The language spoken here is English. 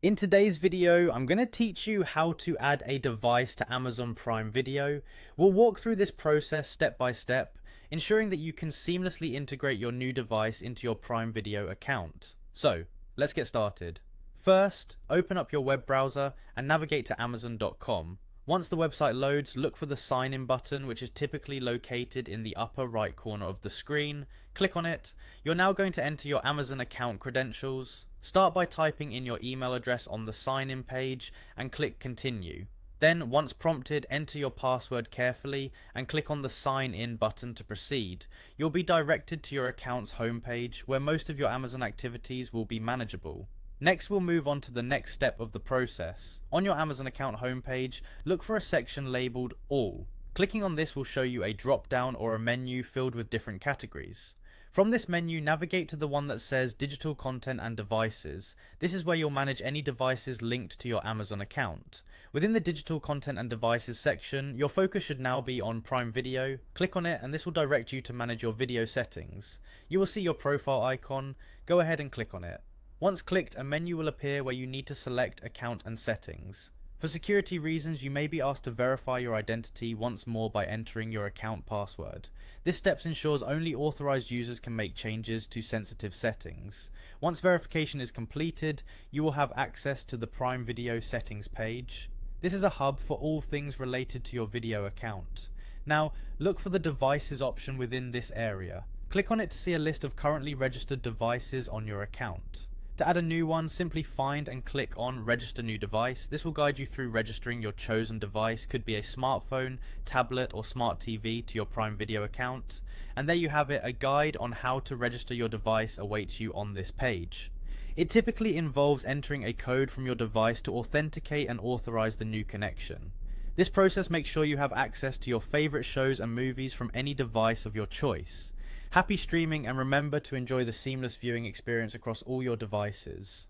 In today's video, I'm going to teach you how to add a device to Amazon Prime Video. We'll walk through this process step by step, ensuring that you can seamlessly integrate your new device into your Prime Video account. So, let's get started. First, open up your web browser and navigate to Amazon.com. Once the website loads, look for the sign in button, which is typically located in the upper right corner of the screen. Click on it. You're now going to enter your Amazon account credentials. Start by typing in your email address on the sign in page and click continue. Then, once prompted, enter your password carefully and click on the sign in button to proceed. You'll be directed to your account's homepage, where most of your Amazon activities will be manageable. Next, we'll move on to the next step of the process. On your Amazon account homepage, look for a section labeled All. Clicking on this will show you a drop-down or a menu filled with different categories. From this menu, navigate to the one that says Digital Content and Devices. This is where you'll manage any devices linked to your Amazon account. Within the Digital Content and Devices section, your focus should now be on Prime Video. Click on it and this will direct you to manage your video settings. You will see your profile icon. Go ahead and click on it. Once clicked, a menu will appear where you need to select Account and Settings. For security reasons, you may be asked to verify your identity once more by entering your account password. This step ensures only authorized users can make changes to sensitive settings. Once verification is completed, you will have access to the Prime Video settings page. This is a hub for all things related to your video account. Now, look for the Devices option within this area. Click on it to see a list of currently registered devices on your account. To add a new one, simply find and click on Register New Device. This will guide you through registering your chosen device. Could be a smartphone, tablet or smart TV to your Prime Video account. And there you have it, a guide on how to register your device awaits you on this page. It typically involves entering a code from your device to authenticate and authorize the new connection. This process makes sure you have access to your favorite shows and movies from any device of your choice. Happy streaming, and remember to enjoy the seamless viewing experience across all your devices.